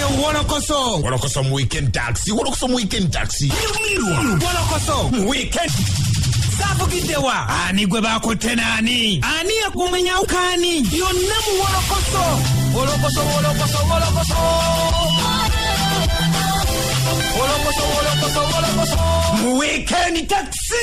WOLOKOSO. WOLOKOSO weekend taxi. WOLOKOSO weekend taxi. WOLOKOSO weekend. Sabugidewa. Ani gwe bakotte nani? Ani yakumenya ukani? Yonna mu WOLOKOSO. WOLOKOSO. Weekend taxi.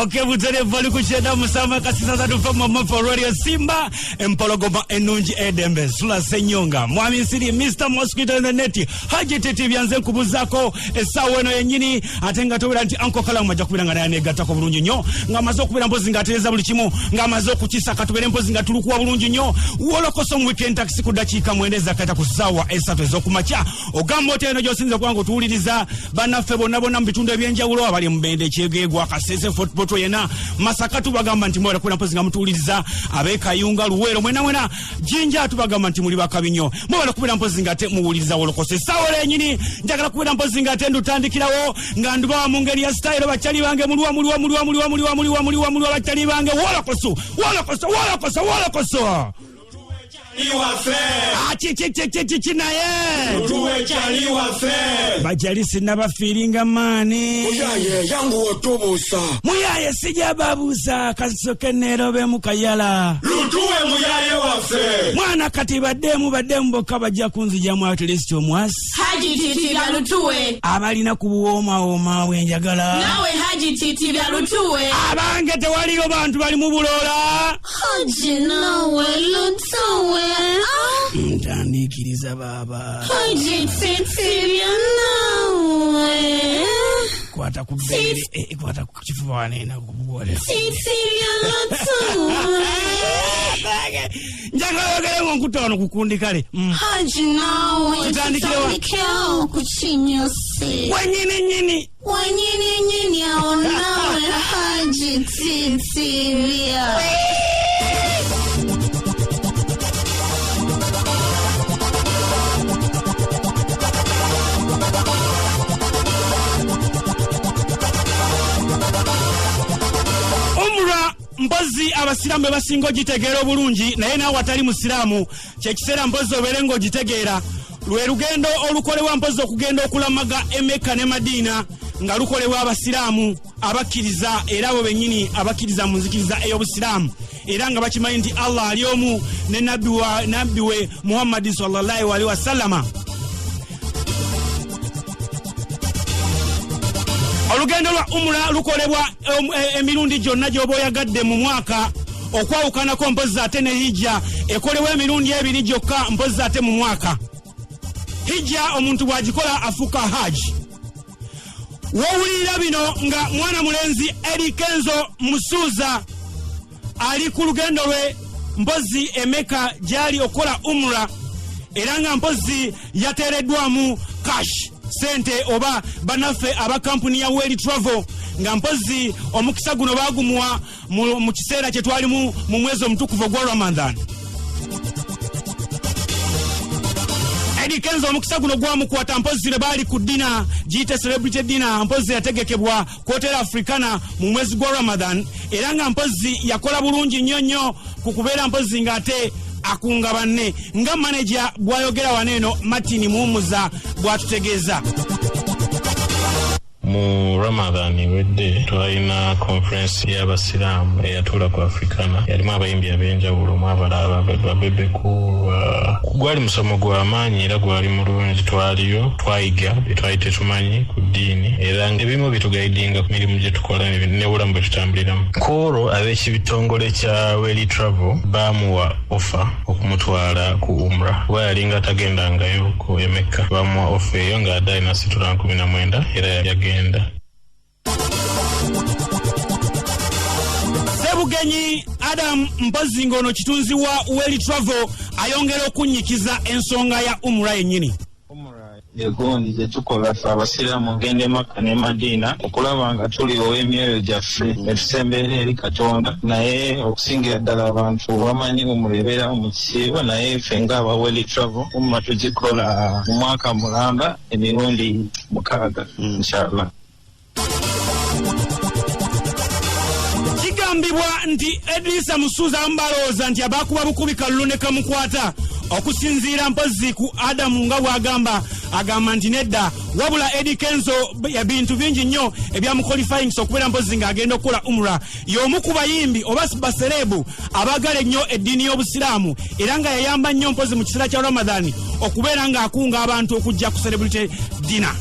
Okay, butere vali kucheda musama kasisa za tufa mama for radio Simba empologoma enunji edembe sula senyonga mwami siri Mr. Mosquito in the net HAJJI TITIIBYA nze kubuzako esaweno yenyini atenga tobera nti anko kala maja kubiranga naye gatako bulungi nnyo ngamazo kubira mpozi ngatereza buli kimu ngamazo kukisa katubere mpozi ngatulukuwa bulungi nnyo WOLOKOSO weekend taxi ku dakika mwendeza kata kusawa esatu ezokumacha ogambo teno josinze kwangu tuuliriza banaffe bonna mbitunde ebyenjawulo abali mbende kyegegwa kasese football yena Masaka tubagamba nti mwere kuna mpozi ngamutuuliriza abekayunga luwero mwena jinja tubagamba nti muli bakabinyo mwere kubira mpozi ngate muwuliriza WOLOKOSO sawole nyini njagala kubira mpozi ngate ndutandikirawo nganduba mu ngeri ya style bachali bange mulwa bachali bange WOLOKOSO Iwafe achi naye tuwe chali wafe bajali sinaba feelinga mani muyaye yangu otobusa muyaye sijababusa kasoke nerobe mukayala lutuwe muyaye wafe mwana kati bademu boka bajja kunzija mu at least omwasi HAJJI TITIIBYA lutuwe abalina kubuwoma wenjagala nawe HAJJI TITIIBYA lutuwe abange tewaliyo bantu bali mu bulola HAJJI nawe lutuwe Mtandikiriza baba HAJJI TITIIBYA nawe kwata kubere kwata kuchifuba wanena kubole TITIIBYA lutuwe njagala nkutono kukundi kale HAJJI nawe tutandikira kuchinyose wanyini aonawe HAJJI TITIIBYA mpozi abasiramu basingo gitegera obulungi naye nawe watali musiramu kyekisera mpozi oberengo gitegera lwe lugendo olukolebwa mpozi okugenda okulamaga Emeka ne Madina nga lukolebwa abasiramu abakkiriza era abo bennyini abakkiriza mu nzikiriza ey'obusiramu era nga bakimanyi nti Allah ali omu ne nabbi we Muhammad sallallahu alaihi wasallama olugendo lwa umra lukolebwa emirundi gyonna gy'oba oyagadde mu mwaka okwawukanako mpozi ate ne hijja ekolebwa emirundi ebiri gyokka mpozi ate mu mwaka hijja omuntu bw'agikola afuuka HAJJI wowulira bino nga mwana mulenzi Eri Kenzo Musuuza ali ku lugendo lwe mpozi Emeka gyali okola umra era nga mpozi yateereddwamu cash sente oba banaffe aba kampuni ya World Travel nga mpozi omukisa guno bagumuwa mu kiseera kye twalimu mu mwezi omutukuvu gwa Ramadan. Eri Kenzo omukisa guno gwamukwata mpozi le bali ku dina giyite celebrity dinner mpozi yategekebwa ku Hotel Africana mu mwezi gwa Ramadan era nga mpozi yakola bulungi nnyo ku kubeera mpozi ng'ate akunga banne nga manager bwayogera waneno Martin Muumuza bwatutegeeza mu Ramadan wedde twalina conference y'abasiramu eyatuula ku Africana yalimu abayimbi ab'enjawulo mu abalaba babebeku gwali musomo gw'amaanyi era gwali mulungi twaliyo twayiga byetwali tetumanyi ku ddiini era ebimu bitugaidinga ku mirimu gye tukola n'obulamu bwe tutambuliramu Koro ab'ekibitongole kya World Travel baamuwa offer okumutwala ku umra kuba yalinga tagendangayo ku Emeka baamuwa offer eyo ng'adde alina situla 19 era yagenda Sebugenyi Adam mpozi ngono kitunzi wa World Travel ayongera okunyikiza ensonga ya umra yennyini yegondi zetukola abasiramu ngende Maka ne Madina okulaba nga tuli ow'emyoyo gyaffe netusembeera eri Katonda naye okusingira ddala abantu bamanyi omulebera mu kisiibo naye ffe ng'aba World Travel umma tugikola mu mwaka mulamba emirundi 6 inshallah Kigambibwa nti Edrisa Musuza mbalooza nti abakuba bukubi kalulu ne kamukwata okusinziira mpozi ku Adamu nga bwagamba agamba nti nedda wabula Eddie Kenzo ya bintu bingi nnyo ebyamuqualifying okubeera mpozi ng'agenda okukola umra y'omu ku bayimbi oba baserebu abagala ennyo eddiini y'obusiraamu era nga yayamba nnyo mpozi mu kiseera kya Ramadani okubeera ng'akunga abantu okujja ku celebrity dinner.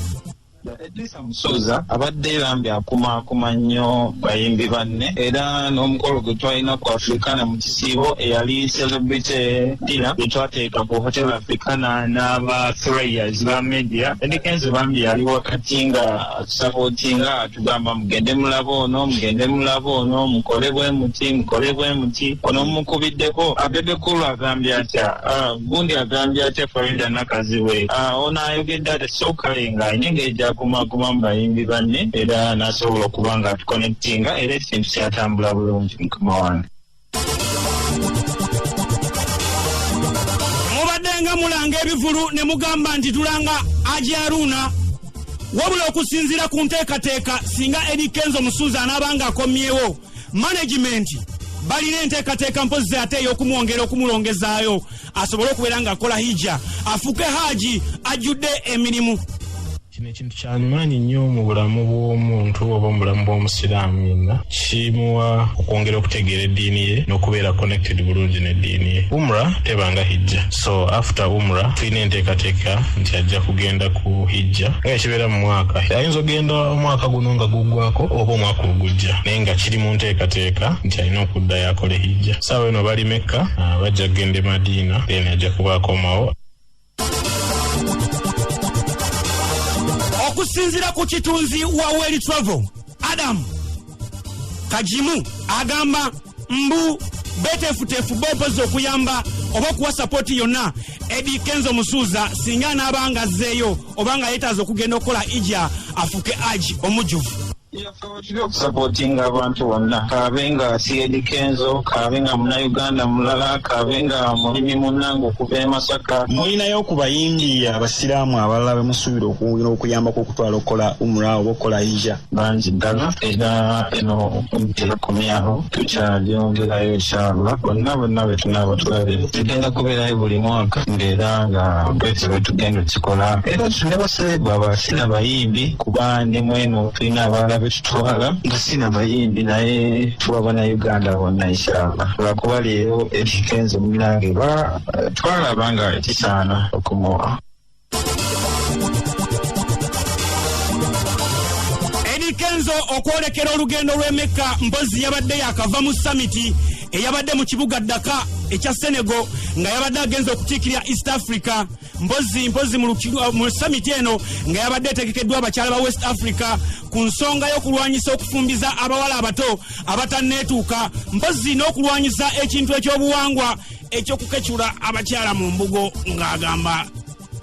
Edrisa Musuza abadde erambye akumaakuma nnyo bayimbi banne era n'omukolo gwe twalina ku Africana mu kisiibo eyali celebrity dinner gwe twateeka ku Hotel Africana n'aba Threyers ba media. Eddie Kenzo bambi yali wakati nga atusapootinga atugamba mugende mulaba ono mukole bwe muti ono mukubiddeko Abebe Kulu agambye atya gundi agambye atya Farida Nakaziwe ono ayogedde ate sookalenga enyengeja kuma mbayimbi banne era nasobola okuba nga atuconnectinga era ekintu kyatambula bulungi mukama wange. Mubadde nga mulanga ebivulu ne mugamba nti tulanga HAJJI Aruna wabula okusinziira ku nteekateeka singa Eddie Kenzo Musuza anaabanga akomyewo management balina enteekateeka mpozi ate ey'okumwongera okumulongezaayo asobole okubeera ng'akola hijja afuke HAJJI ajjudde emirimu. Kino ekintu ky'amaanyi nnyo mu bulamu bw'omuntu oba mu bulamu bw'omusiraamu yenna kimuwa okwongera okutegeera eddiini ye n'okubeera connected bulungi n'eddiini ye. Umra tebanga hijja, so after umra tulina enteekateeka nti ajja kugenda ku hijja nga ekibeera mu mwaka ayinza ogenda omwaka guno nga guggwako oba omwaka ogujja naye nga kiri mu nteekateeka nti alina okuddayo akole hijja. Saawa eno bali Mekka bajja kugenda e Madiina then ajja kuba akomawo. Okusinziira ku kitunzi wa World Travel Adam Kajimu agamba mbu betefutefu bopozi okuyamba oba okuwa sapoti yonna Eddie Kenzo Musuza singa n'abanga azzeeyo oba nga yeetaaza okugenda okukola ijja afuke HAJJI omujjuvu. Tuli okusapootinga abantu bonna kabenga si Eddie Kenzo kabenga munnayuganda mulala kabenga mulimi munnange okuva e Masaka. Mulinayo ku bayimbi abasiraamu abalala bemusuubira okuyambako okutwala okukola umra oba okukola hijja bangi ddala era eno komyawo tukyalyongerayo inshallah bonna be tunaaba tulabire tugenda kubeerayo buli mwaka ng'era nga bwetyo bwe tugenda okikola era tune baserebu abasina bayimbi kuba ne mweno tulina abalala betutwala nga sina bayimbi naye tubabona Uganda bonna inshallah lwakuba leero Eddie Kenzo munnange twalaba nga kisaana okumuwa. Eddie Kenzo okwolekera olugendo lw'e Mecca mpozi yabadde yakava mu summit eyabadde mu kibuga Dakar ekya Senegal nga yabadde agenza okutiikirira East Africa mpozi mu summit eno nga yabadde etegekeddwa abakyala ba West Africa ku nsonga y'okulwanyisa okufumbiza abawala abato abatanneetuuka mpozi n'okulwanyisa ekintu ekyobuwangwa ekyokukecula abakyala mu mbugo ng'agamba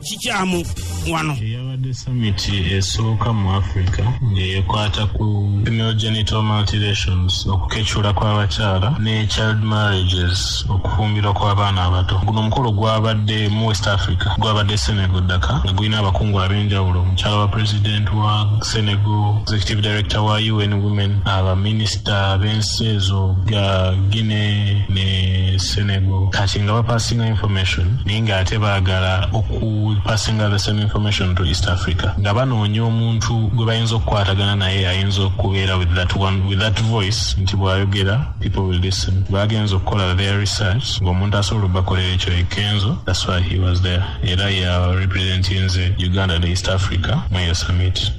kikyamu wano. Yabadde summit esooka mu Africa ekwata ku female genital mutilations okukecula kw'abakyala ne child marriages okufumbirwa kw'abaana abato. Guno omukolo gwabadde mu West Africa gwabadde Senegal Dakar nga gulina abakungu ab'enjawulo omukyala wa president wa Senegal, executive director wa UN Women, abaminisita b'ensi ezo ga Guinea ne Senegal kati nga bapasinga information naye ng'ate baagala okupasinga the same information to East Africa nga banoonya omuntu gwe bayinza okukwatagana naye ayinza okubeera with that voice nti bw'ayogera people will listen. Bagenza okukola their research ng'omuntu asobola okubakolera ekyo Kenzo, that's why he was there era ya representing Uganda ne East Africa mu eyo summit.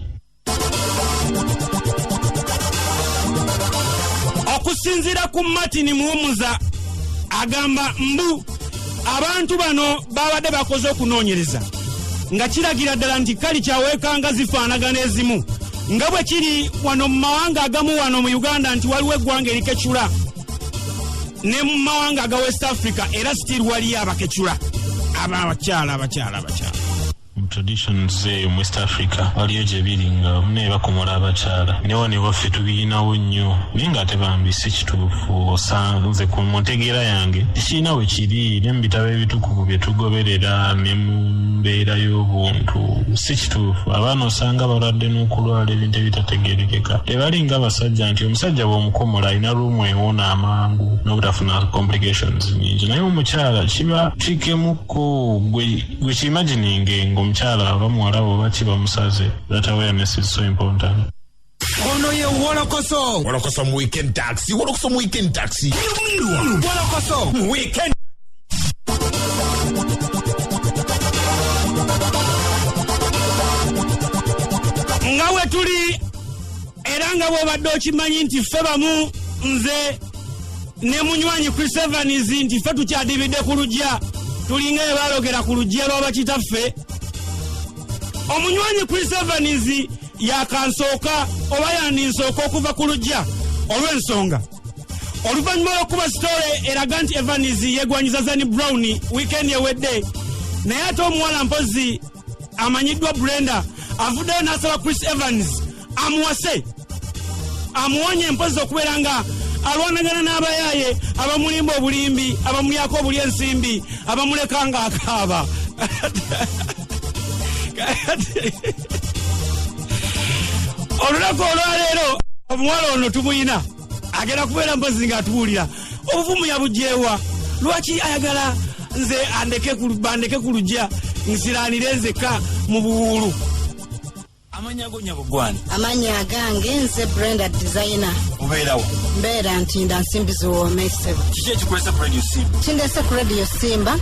Okusinziira ku Martin Muwumuza agamba mbu abantu bano babadde bakoze okunoonyereza nga kiragira ddala nti kali kyaweekanga zifaanagana ezimu nga bwe kiri wano mu mawanga agamu wano mu Uganda nti waliwo eggwanga erikecula ne mu mawanga aga West Africa era still waliyo abakecula abakyala. Mu traditions mu West Africa waliyo gye biri nga ne bakomola abakyala newo ne waffe tubirinawo nnyo naye nga tebambi si kituufu osanze ku muntegeera yange tekirina we kiri ne mu bitabo ebitukuvu bye tugoberera ne mu mbeera y'obuntu si kituufu abaana osanga balwadde n'okulwala ebintu ebitategeerekeka tebalinga abasajja nti omusajja bw'omukomola alina lumu ewona amangu n'obutafuna complications nyingi naye omukyala kiba kikemuko gwe kiimagininge ng'omukyala aba muwala oba kiba musaze. That awareness is so important. Ono ye WOLOKOSO. WOLOKOSO mu weekend taxi. WOLOKOSO mu weekend taxi. WOLOKOSO mu weekend. Ngawe tuli era nga bw'obadde okimanyi nti ffe bamu nze ne munywanyi Chris Evans nti ffe tukyadibidde ku lujja tulinga ebalogera ku lujja lw'aba kitaffe. Omunywanyi Chris Evans yakansooka oba yandinsooka okuva ku lujja olw'ensonga oluvannyuma lw'okuba sitole eraga nti Evans yegwanyiza Zani Brown weekend ewedde naye ate omuwala mpozi amanyiddwa Brenda avuddeyo n'asaba Chris Evans amuwase amuwonye mpozi okubeera nga alwanagana n'abayaaye abamulimba obulimbi abamulyako obuli ensimbi abamuleka nga akaaba. Olunaku olwaleero omuwala ono tumuyina agenda kubeera mpozi ng'atubuulira obuvumu yabugyewa lwaki ayagala nze bandeke ku lujja nsiraanire nzekka mu buwuulu. Amanya go nyabugwani amanya gange nze Brenda designer. Ubeerawo mbeera ntinda nsimbi ziwoomesebo. kiki ekikwesa ku radio Simba? Kindese ku radio Simba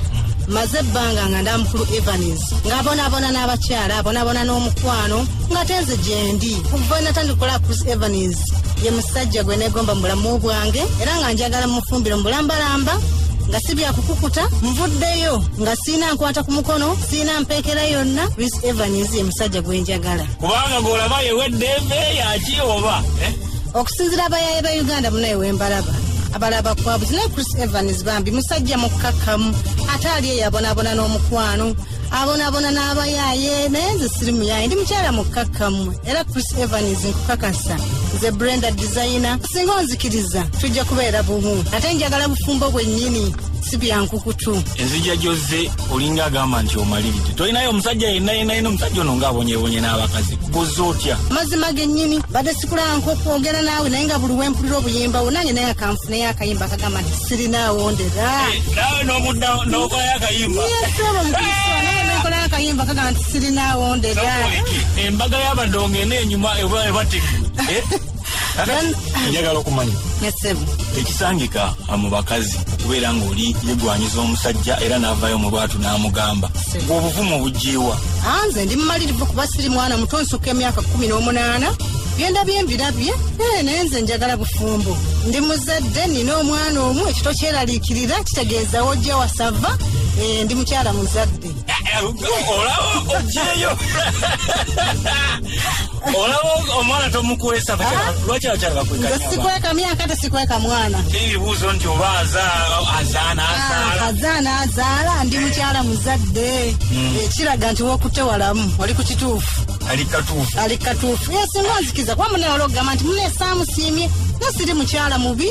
maze ebbanga nga ndamukulu Evans ng'abonaabona n'abakyala abonaabona n'omukwano nga tenze gyendi kuva natandikola Chris Evans ye musajja gwe negomba mu bulamu bwange era nga njagala mufumbiro mulambalamba nga si byakukukuta nvuddeyo nga siina nkwata ku mukono siina mpeekera yonna. Chris Evans ye musajja gwe njagala kubanga ng'olaba yewedde embe yaki oba okusinzira abayaaye ba Uganda munaye wembalaba abalaba kwabuzi ne Chris Evans bambi musajja mukakamu ate ali eyabonaabona n'omukwano abonaabona n'abayaaye naye nze siri muyaaye ndi mukyala mukakamu era Chris Evans nkukakasa nze Brenda designer singa onzikiriza tujja kubeera bumu ate njagala bufumbo bwennyini si byankukutu. Enzija gyozze olinga agamba nti omaliridde tolinayo omusajja yenna omusajja ono ng'abonyebonye n'abakazi gozze otya? Mazima gennyini badde sikulaba okwogera naawe naye nga buli wempulira obuyimbawo nange naye akanfunayo akayimba akagamba nti sirinaawo ndera naawe n'omudda n'okolayo akayimba yesebo mukristo naye nekolayo akayimba akagamba nti sirinaawo ndera embaga y'abadongo en'enyuma ebategule njagala okumanya ekisangika mu bakazi okubeera ng'oli yegwanyiza omusajja era n'avaayo mu lwatu n'amugamba ng'obuvumu bugyewa? Nze ndi mumalirivu kuba siri mwana muto nsukka emyaka 18 byendabye mbirabye naye nze njagala bufumbo ndi muzadde nina omwana omu ekito kyeraliikirira kitegeeza wojja wasava ndi mukyala muzadde. Olaba ogyeyo olaba omwana tomukwesa lwaki abakyala bakweka? Sikweka myaka tesikweka mwana ebibuuzo nti oba azaana azaala ndi mukyala muzadde kiraga nti wokutte walamu oli ku kituufu ali katuufu singa onzikiza kuba muneola okugamba nti munesaamusiimye nasiri mukyala mubi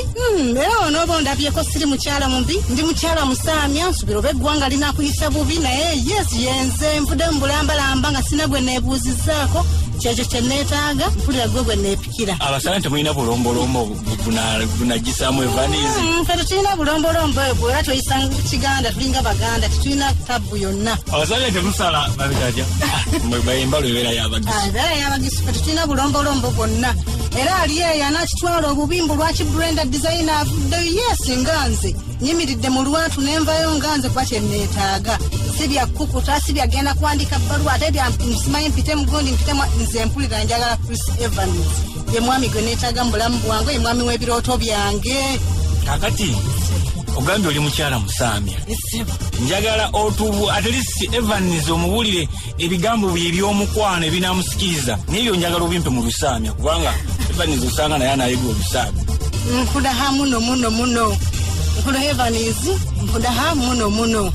era onooba ondabyeko siri mukyala mubi ndi mukyala musaamya nsubira oba eggwanga linakuyisa bubi naye yenze nvudde mu bulambalamba nga sina gwe neebuuzizaako kyekyo kyenneetaaga mpulira gwe gwe neepikira. Abasala temulina bulombolombo bunagisaamu Evans? Ffe tetulina bulombolombo ebwo era tuyisa Kiganda tulinga Baganda tetulina tabu yonna. Abasala temusala babitaja embalo ebeera y'abagisu ebeera y'abagisu ffe tetulina bulombolombo bwonna era ali eyo anakitwala obubimbu lwaki Brenda designer avuddeyo nga nze nyimiridde mu lwatu nenvayo nga nze kuba kyenneetaaga si byakukuta si byagenda kuwandika bbaluwa ate simanyi mpite mugundi mpitemu nze mpulira njagala Chris Evans ye mwami gwe neetaaga mu bulamu bwange ye mwami w'ebirooto byange. Kakati ogambye oli mukyala musaamya njagala otubu at least Evans omubuulire ebigambo bye eby'omukwano ebinaamusikiriza n'ebyo njagala obimpe mu lusaamya kubanga Evans osanga naye anayigwa olusaamya. Nkudaha muno Evans nkudaha muno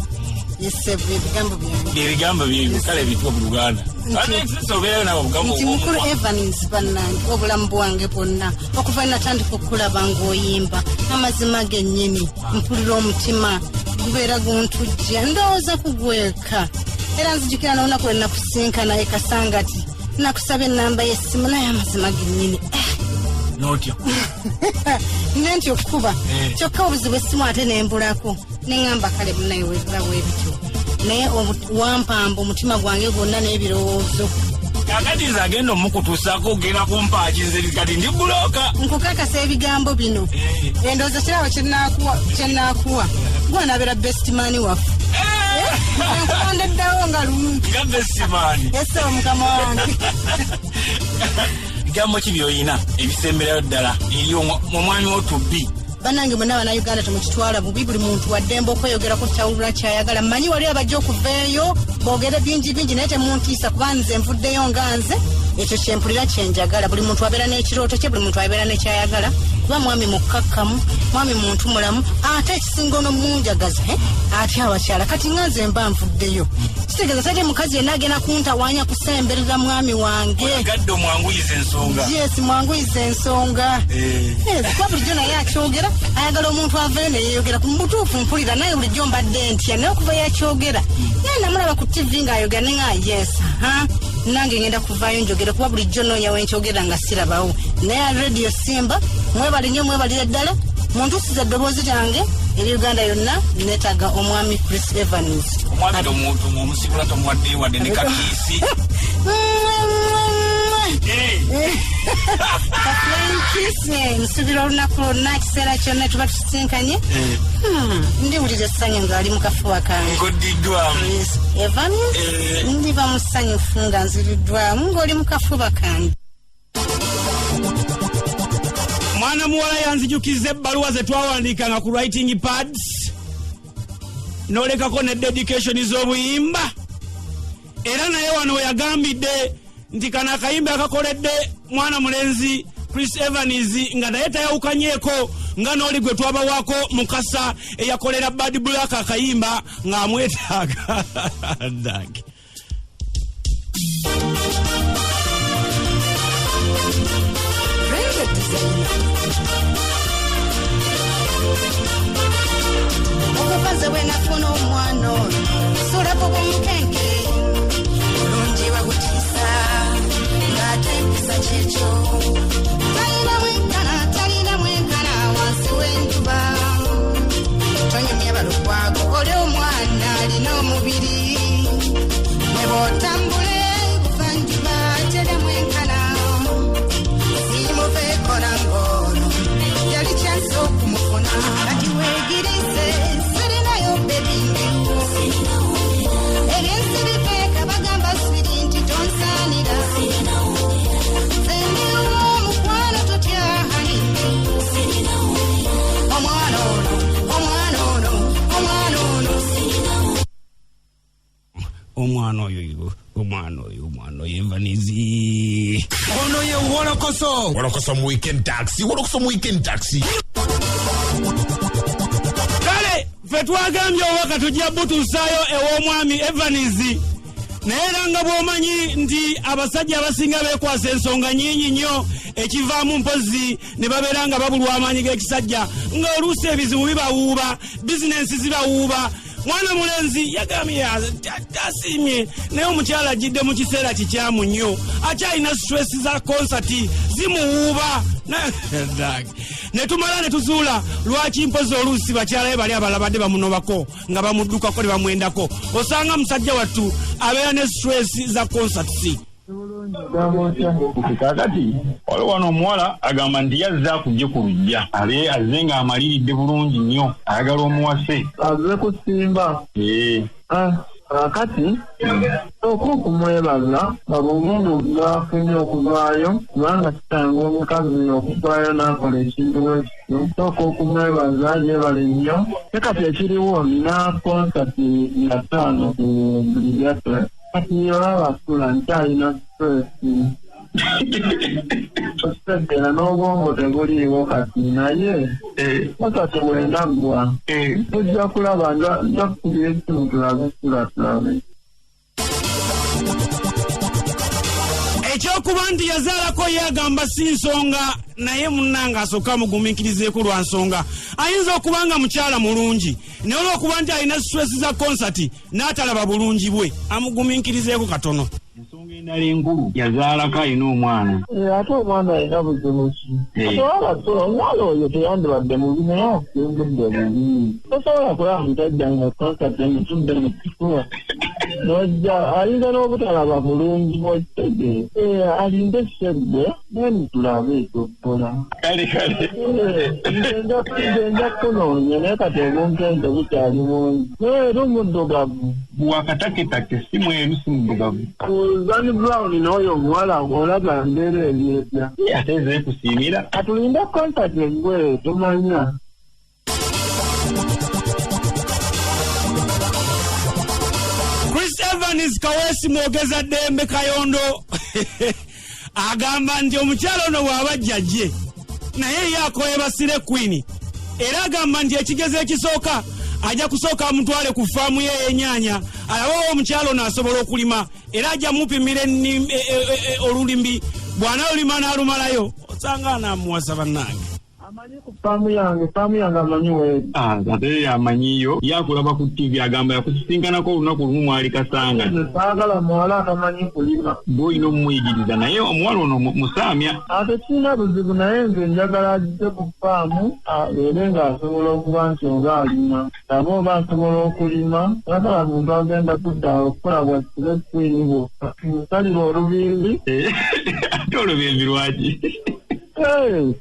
ebigambo bye kale bitwa mu Luganda nti mukulu Evans bannange obulamu bwange bwonna okuva natandika okulaba ng'oyimba amazima gennyini mpulira omutima gubeera guntujja ndowooza kugweka era nzijukira n'olunaku lwe nakusinkana Kasangati nakusaba ennamba y'essimu naye amazima gennyini notya nentyo okuba kyokka obuzibu essimu ate nembulako neŋŋamba kale munaye webulawo ebityo naye wampamba omutima gwange gwonna n'ebirowoozo kakati nze agenda omukutuusako ogenda kumpaaki nze kati ndi bulooka nkukakasa ebigambo bino endowooza kirabo kyenaakuwa gwanabeera bestimani waffe enkondeddawo nga lumu nga bestimani esawa mukama wange bigambo ki by'olina ebisemberayo ddala eri omwami w'otubbi bannange mwenna bannayuganda temukitwala bubi buli muntu waddembe okweyogera ku kyawulula kyayagala mmanyi wali abajja okuveeyo boogere bingi naye temuntiisa kuba nze nvuddeyo nga nze ekyo kyempulira kyenjagala buli muntu abeera n'ekirooto kye buli muntu abeera n'ekyayagala kuba mwami mukkakkamu mwami muntu mulamu ate ekisinga n'omunjagaza ate abakyala kati nga nze mba nvuddeyo kitegeeza tate mukazi yenna agenda kuntawaanya kusemberera mwami wange gadde omwanguyiza ensonga yes mwanguyiza ensonga kuba bulijjo naye akyogera ayagala omuntu aveeyo neyeeyogera ku mubutuufu mpulira naye bulijjo mbadde ntya naye okuva yakyogera naye namulaba ku tv ng'ayogera ne nga yes nange ngenda kuvaayo njogere kuba bulijjo noonya wenkyogera nga sirabawo naye radio Simba mwebali nnyo mwebalira ddala muntuusiza eddoboozi lyange eri Uganda yonna neetaaga omwami Chris Evans omwami omuntu omusibula tomuwadde ne kakiisi nsubira olunaku lwonna ekiseera kyonna tuba tusinkanye ndiwulira essanyu ng'ali mu kafuba kange ngoddiddwamu Evans ndiba musanyufu nga nziriddwamu ng'oli mu kafuba kange mwana muwala yanzijukiza ebbaluwa ze twawandiikanga ku writing pads n'olekako ne dedication z'obuyimba era naye wano we yagambidde nti kano akayimba akakoledde mwana mulenzi Chris Evans nga naye tayawukanyeeko nga n'oli gwe twabawaako Mukasa eyakolera Bad Black akayimba ng'amwetaaga ndange okukaze bwe nafuna omwana ono sulapo bw'omukenke bulungi bagutiisa ng'ate empisa kyekyo talina mwenkana wansi w'enjuba tonyumya balukwago oli omwana alina omubiri ne bw'otambule buvanjuba tera mwenkana simuveeko nangono yali kyansi okumufuna kati weegirize sirinayo bebingiku ebyensi biteeka bagamba siri nti tonsaanira zendiwo omukwano totyahani omwana ono Evanizi ono ye wolokoso mu weekend taxi kale ffe twagambye owaka tujja butusaayo ew'omwami Evanizi naye era nga bw'omanyi nti abasajja abasinga beekwasa ensonga nnyingi nnyo ekivaamu mpozi ne babeera nga babulwa amaanyi g'ekisajja ng'oluusi ebizibu bibawuuba bizinensi zibawuuba mwana mulenzi yagambye tasiimye naye omukyala ajjidde mu kiseera kikyamu nnyo akyalina stress za konsati zimuwuuba ne tumala ne tuzuula lwaki mpozi oluusi bakyalabe bali abalabadde bamunobako nga bamuddukako ne bamwendako osanga musajja wattu abeera ne stress za konsati kakati waliwo wano omuwala agamba nti yazze akujje ku lujja azze ng'amaliridde bulungi nnyo ayagala omuwase azze ku Simba kakati okumwebaza ng'omuntu gwafunye okuvaayo kubanga kitanga omukazi okuvaayo n'akola ekintu bwekityo sooka okumwebaza yeebale nnyo ne kati ekiriwo nina konsati ya 5 ku Brigade kati olaba asula nkyalina stress Okitegera n'obwongo tebuliiwo kati naye wakati bwendagwa tujja kulaba nja kukubira ekimu tulabe. Ekyokuba nti yazaalako yagamba si nsonga naye munnanga asooka mugumiikirizeeko lwa nsonga. Ayinza okuba nga mukyala mulungi naye olw'okuba nti alina stress za konsati n'atalaba bulungi bwe amugumiikirizeeko katono. Ensonga endala enkulu yazaalako alina omwana. Ate omwana alina buzibu ki? Omwana oyo teyandibadde mubi naye asimbudde bubi. Tosobola kulaba musajja nga konsati emutudde mu kifuba n'ojja ayinza n'obutalaba bulungi bw'ekitegeere. Alinde seggwe neni tulabe ekyokukola. Nja kunoonya naye kati obunkenke bukyali bungi. Naye era omuddugavu bwakataketake si mweru si muddugavu. Zani Brown n'oyo omuwala olaba mbeera ebyepya. Ate zeekusiimira. Atulinde konsati eggwe tumanya. Evans Kawesi mwogeza Dembe Kayondo agamba nti omukyalo ono bw'aba jjajje naye yakoye Basire Queen era agamba nti ekigeze ekisooka ajja kusooka amutwale ku faamu ye y'ennyaanya alabe omukyalo ono asobola okulima era ajja mupimira olulimbi bw'anaalulima n'alumalayo osanga anaamuwasa bannange. Amanyi ku faamu yange amanyi weeri. Ate amanyiyo yakulaba ku TV agamba yakusisinkanako olunaku lumu mwali Kasanga. Saagala muwala atamanyi kulima. Bw'olina omumuyigiriza naye omuwala ono musaamya. Ate kirina buzibu naye nze njagala ajje ku faamu abeere ng'asobola okuba nti oba alima. Aba oba asobola okulima sagala muntu agenda kudda okukola bwa Basire Queen bwokka. Musalira olubimbi. Ate olubimbi lwaki?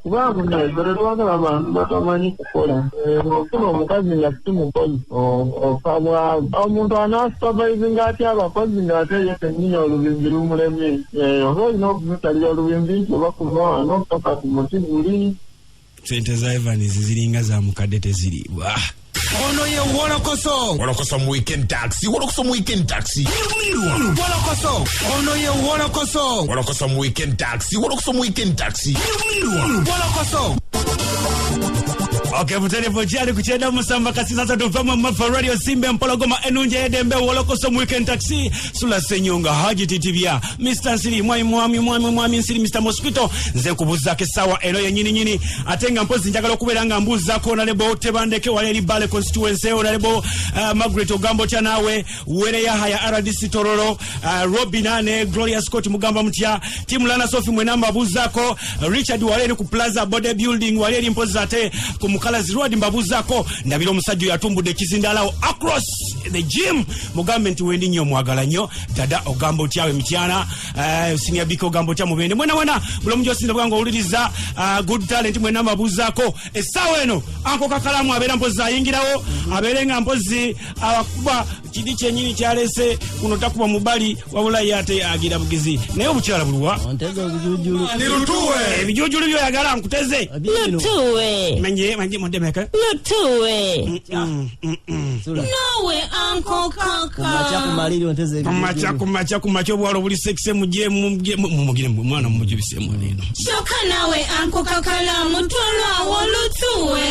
Kuba munezererwa abantu batamanyi kukola. Okufuna omukazi nga si mukozi okabwa omuntu anaasupervisinga atya abakozi ng'ate ye kennyini olubimbi lumulemye. Oba olina okuzitalira olubimbi nti oba kuva n'okutoka ku muti guli. Sente za Evans ziringa za mukadde teziriibwa. Ono ye WOLOKOSO. WOLOKOSO mu weekend taxi. WOLOKOSO mu weekend taxi. WOLOKOSO. Ono ye WOLOKOSO. WOLOKOSO mu weekend taxi. WOLOKOSO mu weekend taxi. WOLOKOSO. Okay, butelefo chali kuchenda musamba kasisa za tofama mafa radio Simba Mpologoma enunje edembe WOLOKOSO mu weekend taxi sula senyonga HAJJI TITIIBYA Mr. Nsiri mwami Nsiri Mr. Mosquito nze kubuzake sawa eno yenyini atenga mpozi njagala okuberanga mbuzako na lebo tebandeke wale libale constituency na lebo Margaret Ogambo cha nawe were ya haya RDC Tororo Robina ne Gloria Scott mugamba mutya timu lana Sophie mwenamba buzako Richard wale ku Plaza Body Building wale mpozi ate Omukazi road mbabuzako ndabiro omusajja yatumbudde kizindalawo across the gym mugambe nti wendi nnyo mwagala nnyo dada ogambo tyawe mityana senior biko ogambo tya mubende mwena bulomujo sinda bwango uliriza good talent mwena mbabuzako esawa eno anko kakalaamu abeera mpozi ayingirawo abeerenga mpozi abakuba kidi kyenyini kyalese kuno takuba mubali wabula yate agira bugizi naye obukyala bulwa onteze obujujulu nirutuwe ebijujulu byo yagala nkuteze lutuwe manje mondemeka lutuwe nawe anko kaka kumaliri onteze kumacha obwalo buli sexe mugire mwana mumujibise mwaneno shoka nawe anko kakalaamu tolwawo lutuwe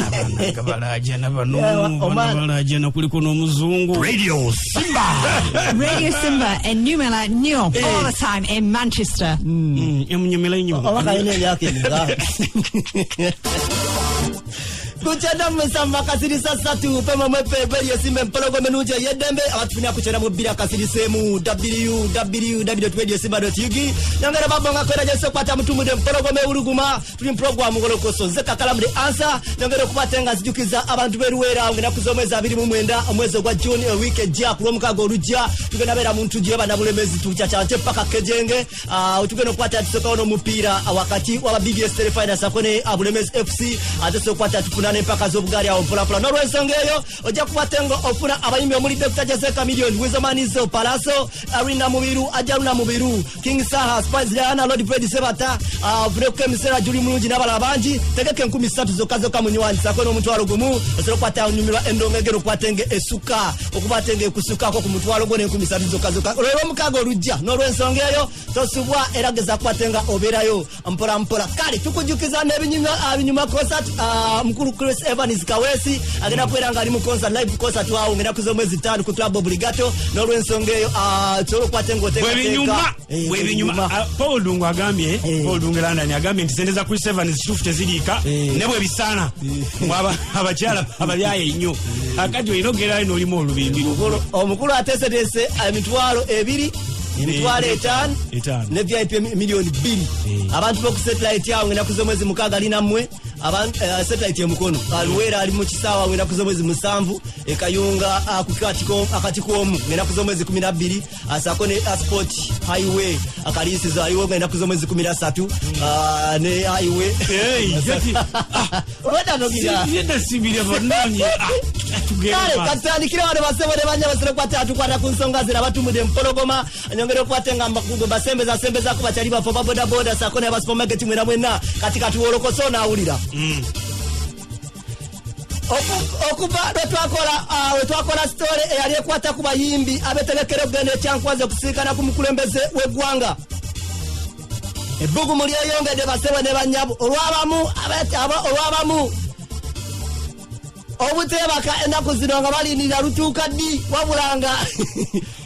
abana balaja nabano na kuliko n'omuzungu Radio Simba and Numela New all the time in Manchester. Emunyemela inyo abakaine yake kuchenda musamba kasiri sasatu pema mwepepe yesimbe mpologo menuje yedembe abatufunia kuchenda mubira kasiri semu www.radiosimba.ug nyangara babonga kwera jeso kwata mutumude mpologo meuruguma tuli program WOLOKOSO nze KAKALAAMU the answer nyangara kubatenga zijukiza abantu beruwera ngena kuzomeza 29 omwezi gwa June weekend ya kulomukago olujja tugenda bera muntu je bana bulemezi tuchachache paka kejenge tugenda kwata tusoka ono mupira wakati wa BBS Telefinance akone abulemezi FC ateso kwata tufuna n'empaka z'obugaali awo mpolampola n'olw'ensonga eyo ojja kubatenga ofuna abayimbi omuli Dr. Jessica Million, Wizomanizo, Palaso, Arina Mubiru, Ajaruna Mubiru, King Saha, Spice Diana, Lord Fred Sebata, Vreke Misera, Juli Mulungi n'abalala bangi. Tegeke 13 zokka munywanyi sako n'omutwalo gumu osobola okukwata onyumirwa endongegero okukwatenge esuka okubatenge kusukako ku mutwalo gwo ne13 zokka olwo omukago olujja n'olw'ensonga eyo tosubwa era geza kubatenga obeerayo mpola kale tukujukiza n'ebinyuma concert mukulu Chris Evans Kawesi agenda kubeera nga ali mu concert live concert wawo ngenda kuza omwezi 5 ku Club Obligato n'olw'ensonga eyo tolo kwatenga oteeka webinyuma Paul Dungu agambye Paul Dungu London agambye nti sendeza Chris Evans chifu tezirika nebwe bisana abakyala abalyaye nnyo akati oyinogera ino olimu olubindi omukulu ateeseteese emitwalo 2 emitwalo 5 ne VIP milioni 2 abantu b'oku satellite yawe ngenda kuza omwezi 6 ali nammwe satellite emukono aluwera ali mu kisaawa ngenda kuza omwezi 7 ekayunga akati k'omu ngenda kuza omwezi 12 asako ne sport highway akalisizo aliwo ngenda kuza omwezi 13 ne highway kale katandikira wano basebo ne banya basere kwata ku nsonga zira batumude mpologoma nyongere okwatenga makugo basembeza kuba chali bafo boda sako ne supermarket mwena katikati WOLOKOSO nawulira okuva twakola story eyali ekwata ku bayimbi abetegekere okugenda ekyankwaze kusiikana ku mukulembeze w'eggwanga ebbugumu lyeyongedde basebo ne banyabo olwabamu obutebaka ennaku zino nga balindira lutuuka ddi wabulanga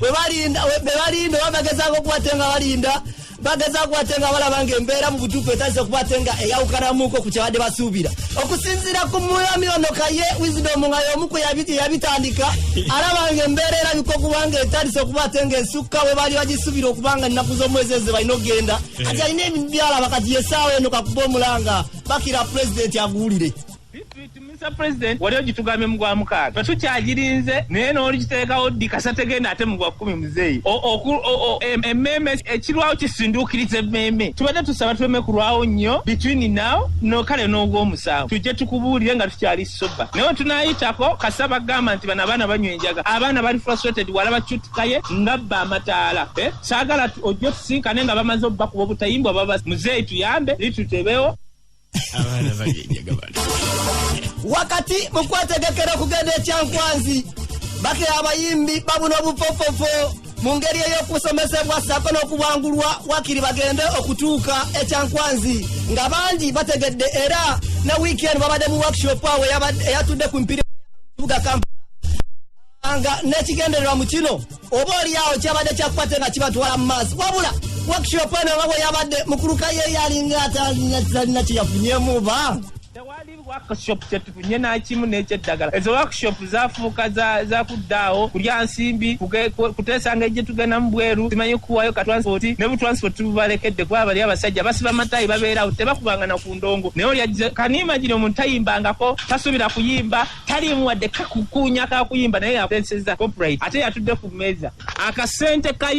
bebalinda babagezako okubatenga balinda bageza kubatenga balaba ng'embeera mu butuufu etazise okubatenga eyawukanamuko ku kyabadde basuubira okusinziira ku mwami ono Kaye Wisdom nga y'omu ku yabitandika alaba ng'embeera erabika okuba nga etandise okubatenga ensukka we baali bagisuubira okuba nga ennaku z'omwezi ezo balina okugenda kati alina ebintu byalaba kati yesaawa eno kakuba omulanga bakira pulezidenti aguwulire Mr. President wali ogitugambye mu gwa 6 tukyagirinze naye n'oligiteekawo ddi kasa tegenda ate mu gwa 10 muzeeyi emmeme ekirwawo kisinduukiriza emmeme tubadde tusaba tuleme kulwawo nnyo between now nokale n'ogw'omusanvu tujje tukubuulire nga tukyali soba naye tunaayitako kasa bagamba nti bano abaana banywa enjaga abaana bali frustrated wala bakyutukaye ngabba amataala saagala ojje tusinkane nga bamaze obbakuba obutayimbwa baba muzeeyi tuyambe litutebewo abaana banywa enjaga bali wakati mukwategekera okugenda ekyankwanzi bake abayimbi babuna obufofofo mu ngeri ey'okusomesebwa sako n'okubwangulwa wakiri bagende okutuuka ekyankwanzi nga bangi bategedde era na weekend babadde mu workshop awo eyatudde ku mpira kibuga Kampala nga n'ekigendererwa mu kino oba oliawo kyabadde kyakukwate nga kibatwala mu maaso wabula workshop eno nga bwe yabadde mukuluka ye yalinga atalina kyeyafunyemu ba workshop tetufunye nakimu n'ekyeddagala ezo workshop zafuuka za kuddaawo kulya nsimbi kuteesanga ejje tugenda mu bweru simanyi kuwayo katransport ne butransport tubalekedde kuba bali abasajja basiba matayi babeerawo tebakubanga na ku ndongo naye oli kaniimagine omuntu tayimbangako tasuubira kuyimba taliimu wadde kakukuunya kakuyimba naye yapenseza copyright ate yatudde ku mmeeza akasente ka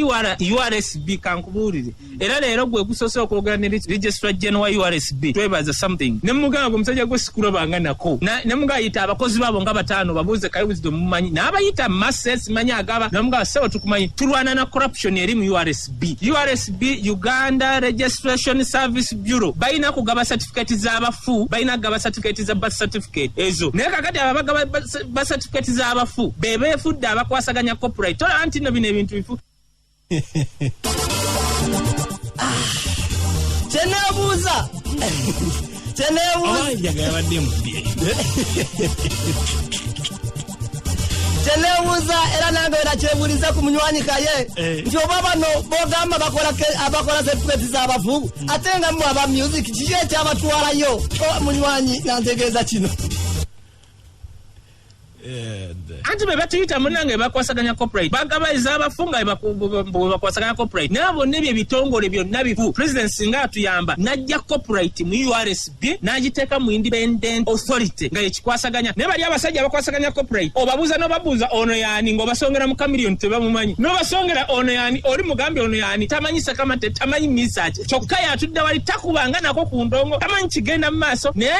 URSB kankubuulire era leero gwe gusoose okwogera ne registrar general wa URSB twebaza something ne mugamba omusajja gwe sikulabanga nako ne mugayita abakozi baabo nga 5 babuuze Kaye Wisdom mumanyi n'abayita masses manyi agaba namugaba sewo tukumanyi tulwana na corruption eri mu URSB Uganda Registration Service Bureau bayina kugaba certificate z'abafu bayina kugaba certificate za birth certificate ezo naye kakati abagaba birth certificate z'abafu bebeefudde abakwasaganya copyright tola anti no bino ebintu bifu kyeneebuuza kyeneebuuza era nange wena kyebuuliza ku munywanyi Kaye nti oba bano bogamba abakola certificate z'abafu ate nga mmwe aba music kiki ekyabatwalayo munywanyi nantegeeza kino anti be batuyita munange bakwasaganya corporate bagabayiza abafunga bakwasaganya corporate nabo nebye bitongole byonna bifu president singa atuyamba najja corporate mu URSB najiteeka mu independent authority nga ekikwasaganya ne bali abasajja bakwasaganya corporate obabuza nobabuza ono yani ng'obasongera mu kamiliyoni tebamumanyi n'obasongera ono yani oli mugambi ono yani tamanyi sakamate tamanyi misaje kyokka yatudde wali takubanga nako ku ndongo tamanyi kigenda mu maaso naye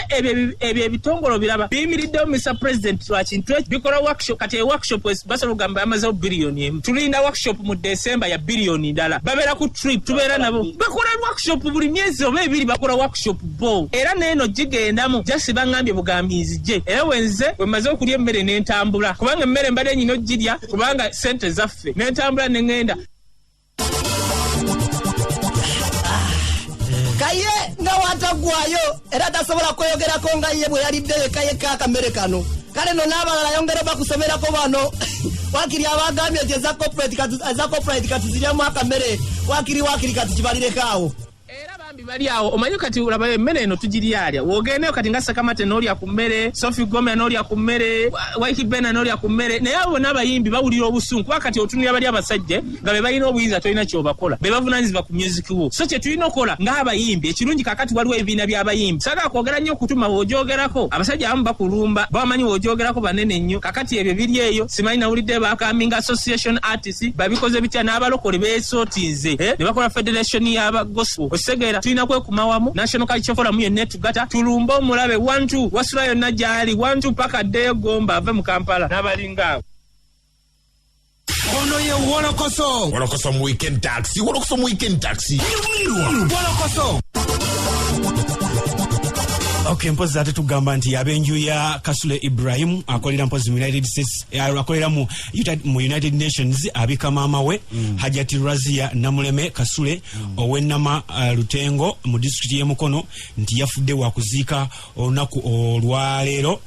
ebyo ebitongolo biraba biyimiriddewo Mr. President lwakintu bikola workshop kati workshop basalo gamba amazewo biliyoni emu tulinda workshop mu December ya biliyoni ndala babeera ku trip tubeera nabo bakola workshop buli myezi oba ebiri bakola workshop bo era neeno gigendamu jasi bangambye bugambizi je era wenze wemaze okulya emmere n'entambula kubanga emmere mbadde nyino girya kubanga sente zaffe n'entambula n'engenda kaye nga watagwayo era tasobola kweyogerako nga ye bwe yaliddeyo kaye kakamere kano kale no n'abalala yongera bakusomerako bano wakiri abagambye nti eza corporate katuziryamu akamere wakiri katukibalireko era bambi bali awo omanyi kati ulaba emmere eno tugiryalya wogendeyo kati nga Sakamate n'olya ku mmere Sophie Gome n'olya ku mmere Waiki Bena n'olya ku mmere naye abo n'abayimbi bawulira obusungu kuba kati otunulira bali abasajja nga be balina obuyinza tolina kyobakola be bavunaanyizibwa ku music wo so kye tulina okola ng'abayimbi ekirungi kakati waliwo ebibiina by'abayimbi saga kwogera nnyo okutuma w'ogyogerako abasajja abamu bakulumba bamanyi w'ogyogerako banene nnyo kakati ebyo biri eyo simanyi nawulidde bakaminga association artists babikoze bitya n'abalokole beesootinze ne bakola federation y'aba gospel osegera tulina kwekuma wamu National Culture Forum yonna tugata tulumba omulabe 1-2 wasula yonna gyali 1-2 paka addeyo Gomba ave mu Kampala n'abalinga abo ono ye wolokoso mu weekend taxi wolokoso Okay, mpozi ate tugamba nti abenju ya Kasule Ibrahim akolera mpozi mu United States akolera mu United Nations abika mama we Hajjati Razia Namuleme Kasule owennama Lutengo mu district ye Mukono nti yafudde wakuziika olunaku olwaleero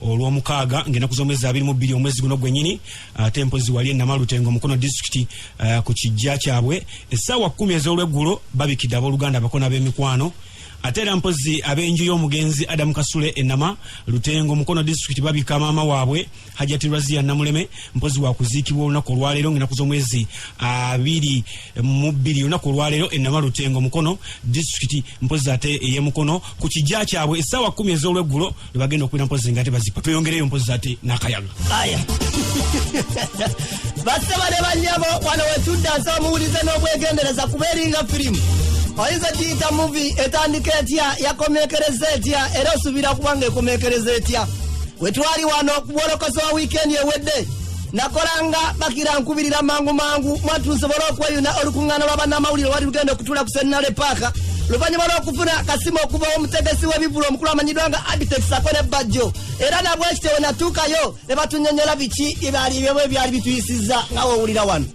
olw'omukaaga ng'ennaku z'omwezi 22 omwezi guno gwennyini ate mpozi wali ennama Lutengo Mukono district ku kijja kyabwe essaawa 10 ez'olweggulo babikidde abooluganda abakona b'emikwano ate era mpozi abenju y'omugenzi Adam Kasule ennama Lutengo Mukono district babika maama waabwe Hajjati Razia Namuleme mpozi wakuziikibwa olunaku olwaleero ng'ennaku z'omwezi 22 olunaku olwaleero ennama Lutengo Mukono district mpozi ate eye Mukono ku kijja kyabwe essaawa 10 ez'olweggulo lwe bagenda okwira mpozi ng'ate bazipa tweyongereyo mpozi ate n'akayaga aya basaba ne bannyabo wano wetudda nsaba muwulize n'obwegendereza kubeeringa firimu oyinza giyita movie etandika etya yakomekereza etya era osubira kubanga ekomekereza etya wetwali wano ku Wolokoso wa weekend ewedde nakolanga bakira nkubirira mangu mwatusobola okweyuna olukuŋŋaana lw'abannamawulire wali lugenda okutula ku Senale Park luvannyuma lw'okufuna kasimu okuva omutegesi w'ebivulu omukulu amanyiddwa nga Architect Sako ne Bajjo era nabwe ekitewe natuukayo ne batunyonyola biki byali bituyisizza nga woowulira wano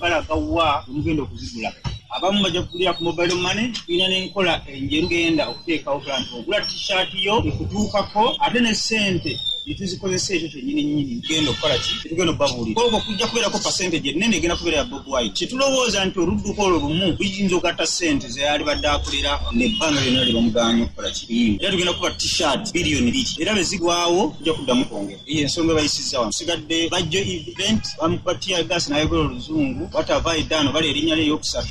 Baraka wa mugendo kuzigula abamu bajja kulira ku mobile money ina n'enkola enjeru genda okuteekawo plan ogula t-shirt yo ekutuukako ate ne sente ituzikozesa ekyo kyennyini genda okukola ki tugenda okubabulira okwo kujja kubeerako percentage ennene egenda kubeera ya Bob Wine kyetulowooza nti oludduko olwo lumu luyinza okugatta sente zeyali badde akolera nebbanga lyonna lye bamuganya okukola ki era tugenda kuba t-shirt biliyoni 2 era bezigwawo tujja kuddamu kwongera iyo ensonga bayisizza wano sigadde Bajjo event bamukubatia gas nayegola oluzungu watavaidano bali erinnya lye eyokusatu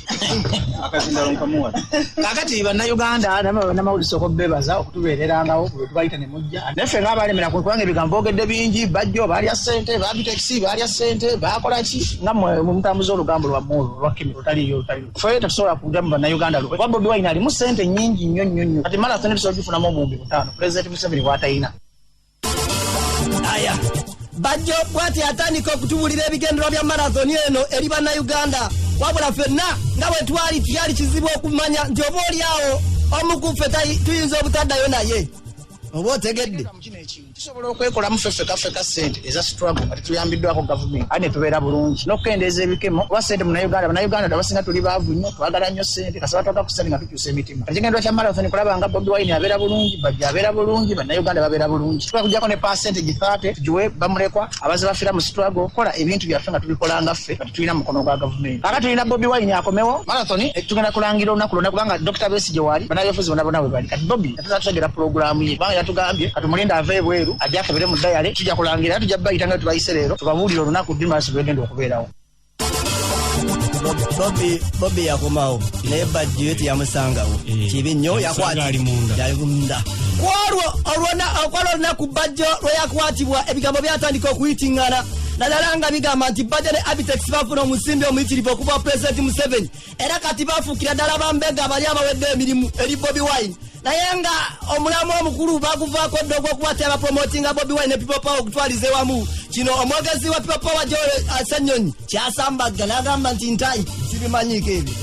akazindalo nkamuwa kakati bannayuganda namawulisi okubebaza okutubeererangawo bwe tubayita ne mujja naffe ng'abalemera kubanga ebigambo boogedde bingi Bajjo balya ssente babitaxi balya ssente bakola ki nga mutambuza olugambo lwammwe olwa kimi lutaliyo ffe tetusobola kudda mu bannayuganda lwe Bobi Wine alimu ssente nnyingi nnyo kati marathon tusobola gifunamu obuwumbi 5 President Museveni bw'atalina aya Bajjo bw'ati atandika okutubulira ebigendererwa bya marathon eno eri bannayuganda wabula ffenna nga bwe twali kizibu okumanya nti oba oli awo omu ku ffe tuyinza obutaddayo naye oba otegedde tusobola okwekolamu ffeka ssente eza struggle nga tetuyambiddwako gavumenti ate ne tubeera bulungi n'okukendeeza ebikemo oba ssente bannayuganda abasinga tuli baavu nnyo twagala nnyo ssente kasaba twaka ku ssente nga tukyusa emitima ekigendero kya marathon kulaba nga Bobi Wine abeera bulungi Bajjo abeera bulungi bannayuganda babeera bulungi tuba kujjako ne percentage 30 tugiwe bamulekwa abaze bafiira mu struggle kola ebintu byaffe nga tubikolanga ffe nga tetulina mukono gwa gavumenti aka tulina Bobi Wine akomewo marathon tugenda kulangira olunaku lwonna kubanga Dr. Besigye waali bannabyabufuzi bonna bwe bali kati Bobi tutegera pulogulaamu ye kubanga yatugambye katumulinda ave ebweru ajja akebere mu dayale tujja kulangira tujja bayita nga tubayise leero tubabuulira olunaku Dimas lwegenda okubeerawo. Bobby yakomawo naye Bajjo yetu yamusangawo kibi nnyo yakwatibwa kwalwo olunaku Bajjo lwe yakwatibwa ebigambo byatandika okuyitingana naddala nga bigamba nti Bajjo ne Abitex bafuna omusimbi omuyitirivu okuva President Museveni era kati bafuukira ddala Bambega abali abawedde emirimu eri Bobi Wine naye nga omulamu omukulu baguvaako dde ogw'okuba abapromotinga Bobi Wine ne People Power okutwaliza ewamu kino omwogezi wa People Power Joel Ssenyonyi kyasambagga n'agamba nti ntayi sibimanyiiko ebyo.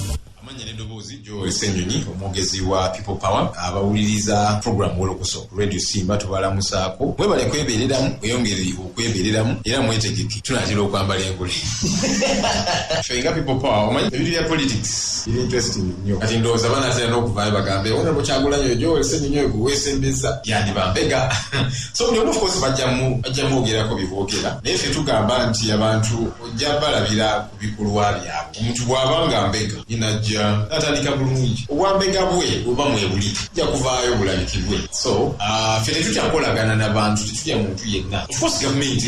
Joel Ssenyonyi omwogezi wa People Power abawuliriza program Wolokoso Radio Simba tubalamusaako mwebale kwebereramu weyongere okwebereramu era mwetegeke tunatera okwambala engule fenga People Power omanyi ebintu bya politics biri interesting nnyo kati ndowooza banatera n'okuvaayo bagambe wona Kyagulanyi Joel Ssenyonyi oyo kuweesembeza yandi Bambega so buli omu of course bajja mwogerako biboogera naye ffe tugamba nti abantu ojja balabira ku bikolwa byabwe omuntu bw'aba nga Mbega inajja atandika bulungi obwambega bwe oba mwebuli ja kuvaayo bulabikibwe so ffe tetutyakolagana n'abantu tetutya muntu yenna of course government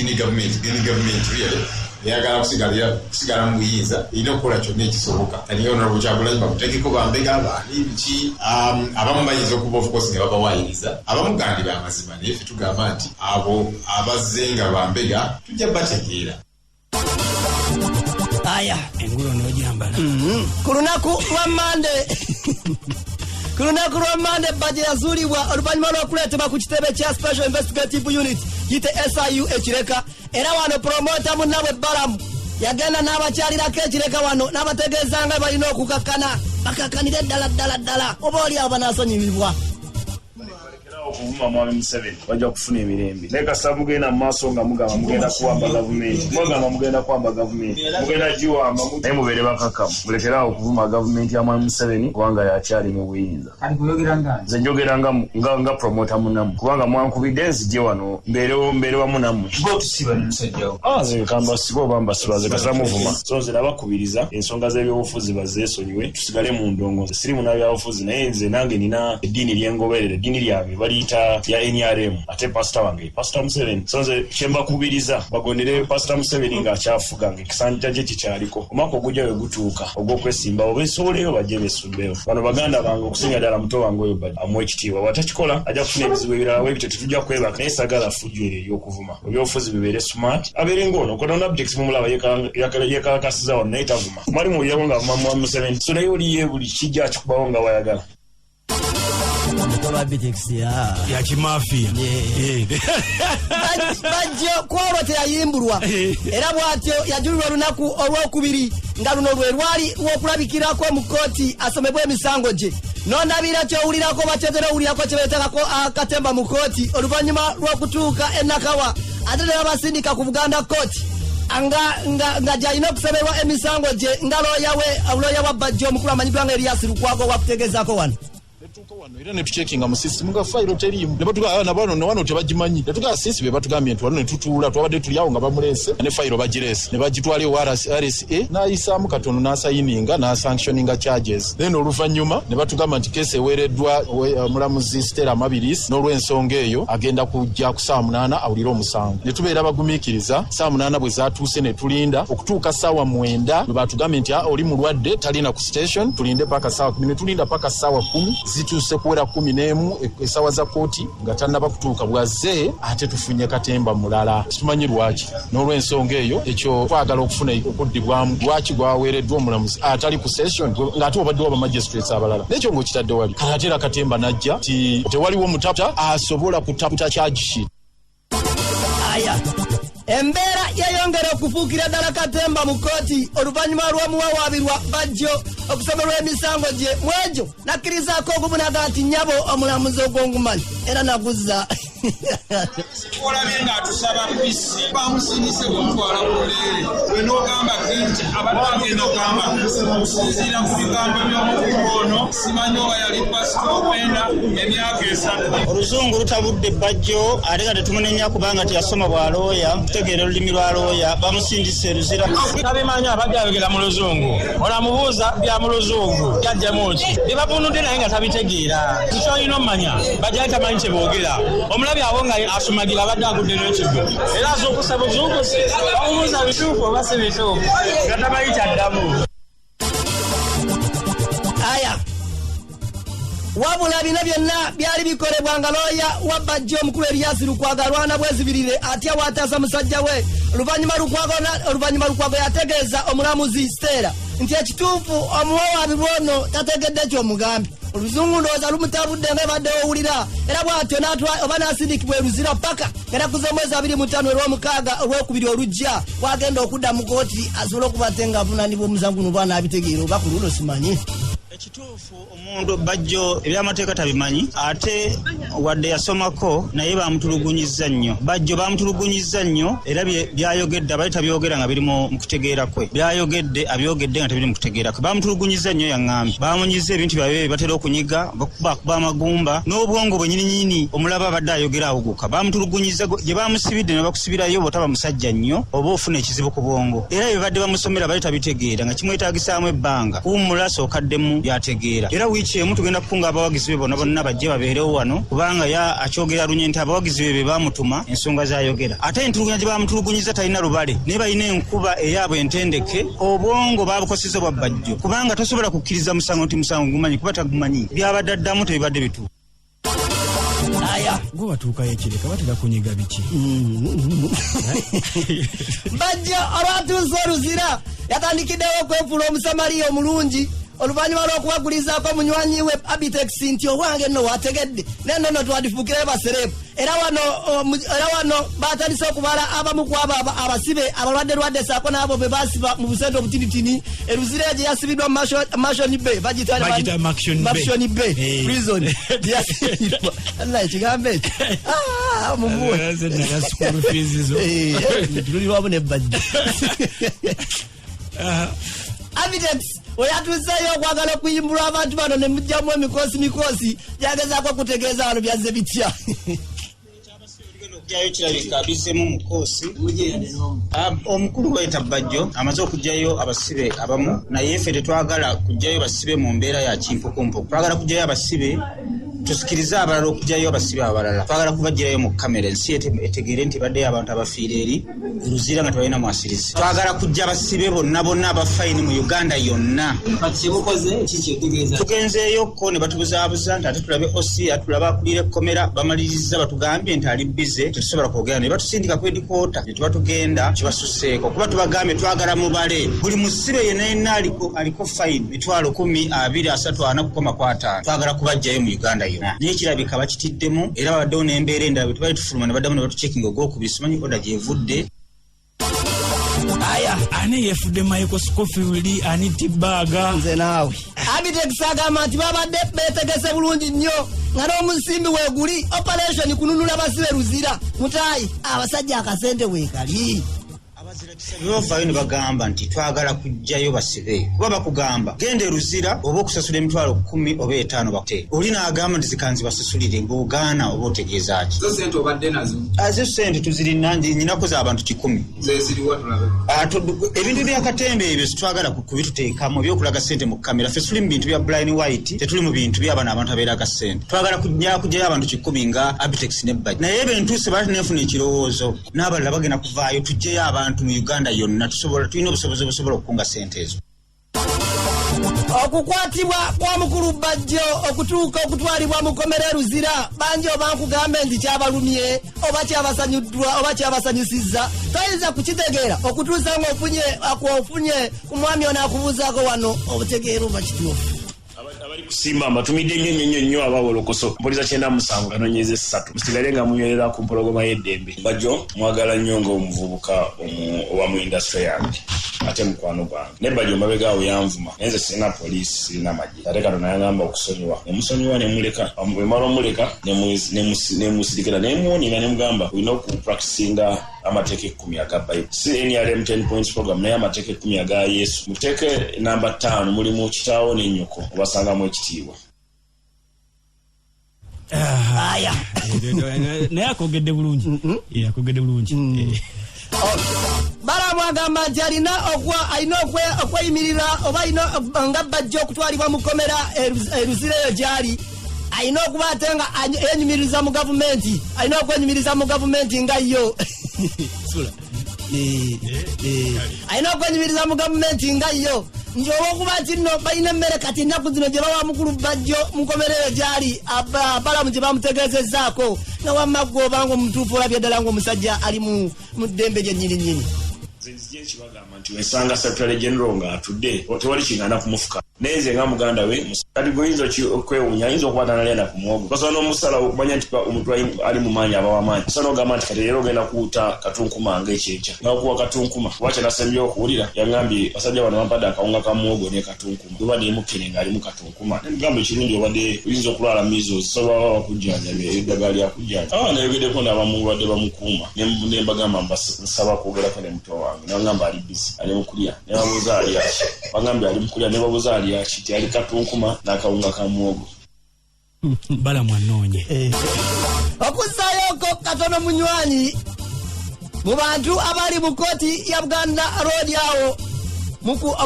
really eyagala kusigala mu buyinza erina okukola kyonna ekisoboka kaniyo Honorable Kyagulanyi bamutegeko Bambega abaani biki abamu bayinza okuba of course ne babawaayiriza abamu gandi b'amazima naye ffe tugamba nti abo abazze nga Bambega tujja bategeera. Aya engulo n'ojambala ku lunaku lwa Mande Bajjo yazuulibwa oluvannyuma lw'okuleetebwa ku kitebe kya Special Investigative Unit yite SIU ekireka era wano promota munnabwe Balamu yagenda n'abakyalirako ekireka wano n'abategeeza nga balina okukakkana bakakkanire ddala oba oli abo banaasonyiyibwa okuvuma mwami Museveni bajja kufuna emirembe naye kasita mugenda mu maaso nga mugamba mugenda kuwamba gavumenti mugamba mugenda kuwamba gavumenti mugenda giwamba naye mubeere bakakamu mulekerawo okuvuma gavumenti ya mwami Museveni kubanga yakyali mu buyinza nze njogera nga promota munamu kubanga mwankubidde nzije wano mbeere wamu nammwe nze kamba siba oba mbasibaze kasita muvuma so nze nabakubiriza ensonga z'ebyobufuzi bazeesonyiwe tusigale mu ndongozi siri munabyabufuzi naye nze nange nina eddiini lyengoberera eddiini lyabwe baliyita ya NRM ate pastor wange Pastor Museveni so nze kyembakubiriza bagondere Pastor Museveni ng'akyafuga ng'ekisanja kye kikyaliko omwaka ogujja we gutuuka ogw'okwesimbawo beesoboleyo bajje beesumbeyo bano baganda bange okusinga ddala muto wange oyo Bajjo amuwa ekitiibwa bwatakikola ajja kufuna ebizibu ebirala webityo tetujja kwebaka naye sagala fujjo eryo ery'okuvuma ebyobufuzi bibeere smart abeere ng'ono kono Abitex mumulaba yekalakasiza wano naye tavuma mwali muwulirako ng'avuma mwami Museveni so naye oliye buli kijja kikubawo nga wayagala Abitex ya kimafiya Bajjo kwolwo teyayimbulwa era bw'atyo yajulirwa olunaku olwokubiri nga luno lwe lwali lw'okulabikirako mu kkooti asomebwa emisango gye nondabira kyowulirako bakyetera owulirako kye beetekako akatemba mu kkooti oluvannyuma lw'okutuuka Nakawa ate ne babasindika ku Buganda Court nga gy'alina okusomerwa emisango gye nga looya wa Bajjo omukulu amanyidwa nga Erias Lukwago wakutegezaako wano era ne tucekinga mu system nga file terimu ne batuga nabano wano tebagimanyi ne tuga sisi be batugambye nti wano ne tutuula twabadde tuli awo nga bamulese ne file bagirese ne bagitwali RSA n'ayisaamu katono n'asayininga n'asanctioninga charges then oluvannyuma ne batugamba nti kese eweereddwa omulamuzi Stella Mabiris n'olw'ensonga eyo agenda kujja ku saa 8 awulira omusango ne tubeera bagumiikiriza saa 8 bwe zaatuuse ne tulinda okutuuka ssaawa 9 bwe batugambye nti oli mulwadde talina ku station tulinde paka ssaawa 10 ne tulinda paka ssaawa 10 zituuse kuwera 11 essaawa za kooti nga tannaba kutuuka bwazze ate tufunye katemba mulala tumanyi lwaki n'olw'ensonga eyo ekyo twagala okufuna okuddibwamu lwaki gwaweereddwa omulamuzi atali ku session ng'ate obadde waba magistrates abalala n'ekyo ng'okitadde wali kalateera katemba najja ti tewaliwo mutata asobola kutaputa HAJJI embeera yeyongera okufuukira ddala katemba mu kkooti oluvannyuma lw'omuwawaabirwa Bajjo okusomerwa emisango gye mu egyo nakkirizaako ogumu naga nti nnyabo omulamuzi ogw'ongumanyi era naguzza olabye ng'atusaba pisi bamusindise kumutwala kuleere we n'ogamba kinti abadde agenda okugamba okusinziira ku bigambo by'omukuba ono simanyi oba yali pasitopenda emyaka 3 oluzungu lutabudde Bajjo ate nga tetumunenya kubanga teyasoma bwa looya kutegeera olulimi lwa looya bamusindise Luzira tabimanyi abadde ayogera mu luzungu olamubuuza bya mu luzungu yajjamu ki bibavunudde naye nga tabitegeera kikyolina omumanya Bajjo ali tamanyi kye boogera omulabi abo nga asumagira abadde agudde n'ekigo era azuukusa buzuukusi bamubuuza bituufu oba si bituufu nga tamanyi kyaddamu. Aya wabula bino byonna byali bikolebwa nga looya wa Bajjo omukulu Erias Lukwago alwana bwezibirire atya wataasa musajja we oluvannyuma Lukwago yategeeza omulamuzi Stella nti ekituufu omuwawaabirwa ono tategedde ky'omugambi oluzungu ndowooza lumutabudde nga ebadde owulira era bw'atyo oba n'asindikibwa e Luzira paka ng'enaku z'omwezi 25 olw'omukaaga olwokubiri olujja bw'agenda okudda mu kooti asobole okubate ng'avunaanibwa omusango guno bwana abitegeera oba ku luno simanyi. Ekituufu omuntu Bajjo ebyamateeka tabimanyi ate wadde yasomako naye bamutulugunyizza nnyo. Bajjo bamutulugunyizza nnyo era byayogedde abali tabyogera nga biri mu kutegeera kwe. Byayogedde abyogedde nga tebiri mu kutegeera kwe. Bamutulugunyizza nnyo yaŋŋambye. Bamunyiza ebintu byabwe batera okunyiga bakuba amagumba n'obwongo bwe nnyini omulaba abadde ayogera awuguka. Bamutulugunyizza gye bamusibidde ne bakusibirayo bw'otaba musajja nnyo oba ofuna ekizibu ku bwongo. Era bye badde bamusomera bali tabitegeera nga kimwetaagisaamu ebbanga kuwummula sookaddemu yategeera. Era wiiki emu tugenda kukunga abawagizi be bonna bajje babeerewo wano kubanga akyogera lunye nti abawagizi be bamutuma ensonga z'ayogera. Ate entulugunya gye bamutulugunyiza talina lubale naye balina enkuba eyaabwe entendeke obwongo babukoseza bwa Bajjo kubanga tosobola kukkiriza musango nti musango gumanyi kuba tagumanyi byabadde addamu tebibadde bituufu. Aya gwe batuukayo ekireka batera kunyiga biki. Bajjo olwatuuse Luzira yatandikiddewo okwefuula omusamaliya omulungi oluvannyuma lw'okubagulizaako munywanyi we Abitex nti owange nno wategedde nennono twadifuukirayo basereefu era wano batandise okubala abamu ku abo abasibe abalwadde saako n'abo be basiba mu busente obutinitini Luzira gye yasibiddwa Mashoni Bay bagita Mashoni Bay prison yasibirwa naye ekigambo ekyo mumuwe tuli wamu ne Bajjo Abitex oyatuuseeyo okwagala okuyimbulwa abantu bano ne mujjamu emikoosi gyagezaako okutegeeza wano byazze bitya. Okujjayo kirabika bizzemu mukoosi omukulu wayita Bajjo amaze okujjayo abasibe abamu naye ffe tetwagala kujjayo basibe mu mbeera ya kimpukumpu. Twagala kujjayo abasibe tusikirize abalala okujjayo abasibe abalala. Twagala kubajjirayo mu kamera ensi etegeere nti baddeyo abantu abafiira eri Luzira nga tebalina mwasirizi. Twagala kujja abasibe bonna abafayini mu Uganda yonna. Tugenzeeyoko ne batubuzaabuza nti ate tulabe OSIA tulabe akulira ekkomera bamaliriza batugambye nti ali bize tetusobola kwogera ne batusindika ku edikoota ne tuba tugenda kibasuseeko kuba tubagambye twagala mubale buli musibe yenna aliko fayini mitwalo 10,234,5 twagala kubajjayo mu Uganda yonna. Naye kirabika bakitiddemu era babaddewo n'embeera endala bwe tubali tufuluma ne baddamu ne batucekinga ogwokubiri simanyi oda gyevudde. Aya ani yefudde Michael Scofield ani Mbaga nze naawe. Abitex agamba nti babadde beetegese bulungi nnyo nga n'omusimbi weeguli operation kununula basibe Luzira mutaayi abasajja akasente weekali. Bavaayo ne bagamba nti twagala kujjayo basibe kuba bakugamba genda e Luzira oba okusasula emitwalo 10 oba 5 bakute oli n'agamba nti zikanzi basasulire ng'ogaana oba otegeeza ki. Zo sente obadde nazo? Zo sente tuzirina nyinako z'abantu 100. Zeziriwa tulabe? Ebintu by'akatembe ebyo sitwagala kubituteekamu ebyokulaga sente mu kamera. Ffe tuli mu bintu bya blind white tetuli mu bintu by'abana abantu abeeraga sente. Twagala kujjayo abantu 10 nga Abitex ne Bajjo. Naye bentuuse baati nefuna ekirowoozo n'abalala bagenda kuvaayo tujjeyo abantu mu Uganda yonna tulina obusobozi obusobola okukunga sente ezo. Okukwatibwa kwa mukulu Bajjo okutuuka okutwalibwa mu kkomera Luzira bangi oba nkugambe nti kyabalumye oba kyabasanyuddwa oba kyabasanyusizza toyinza kukitegeera okutuusa ng'ofunye ku mwami ono akubuuzaako wano obutegeera oba kituufu. Abali kusimba mbatumidde nnyo aba WOLOKOSO mpoliza 97 kanoonyeza 3 musigale nga munywerera ku mpologoma y'eddembe. Bajjo mwagala nnyo ng'omuvubuka owa mu industry yange. ate mukwano gwange ne Bajjo mabega awo yanvuma nze sina poliisi sirina magye ate Katonda yagamba okusonyiwa nemusonyiwa nemuleka bwemala omuleka nemusirikira nemuwonera nemugamba olina okupracticinga amateeka 10 aga Bible si NRM 10 points program naye amateeka 10 aga Yesu muteeke namba 5 mulimu kitaawo n'ennyoko obasangamu ekitiibwa. Aya naye akogedde bulungi akogedde bulungi Balamu agamba nti alina okweyimirira oba alina nga Bajjo okutwalibwa mu kkomera Luzira eyo gyali alina okuba ate nga yenyumiriza mu gavumenti alina okwenyumiriza mu gavumenti nga yo alina okwenyumiriza mu gavumenti nga yo njoba okuba nti nno balina emmere kati ennaku zino gye bawa mukulu Bajjo mu kkomera eyo gyali Balamu gye bamutegeezezzaako nga wamma gwe obanga omutuufu olabye ddala ng'omusajja ali mu ddembe lye nnyini nzije kibagamba nti wesanga Secretary General nga atudde tewali kingana kumufuka neze nga muganda we kati goyinza okwewunya ayinza okukwata nalenda ku muwogo basobola n'omusala okumanya nti omuntu ali mu maanyi aba w'amaanyi basobola n'ogamba nti kati leero ogenda kuwuta katunkuma ng'ekyekya nakuwa katunkuma kuba kyenasembyewo okuwulira yangambye basajja bano bampadde akawunga ka muwogo ne katunkuma oba nemukkene ng'alimu katunkuma nemugamba ekirungi obadde oyinza okulwala measles sobola bakujjanjabya eddagala lyakujjanja nayogeddeko n'abamulwadde bamukuuma nembagamba nsaba kwogerako ne muto wange nabagamba ali busy ali mukulya nebabuuza ali aki bagambye ali mukulya nebabuuza ali aki ti ali katunkuma n'akawunga ka muwogo. Balamu anoonye okuzzaayooko katono munywanyi mu bantu abali mu kooti ya Buganda Road awo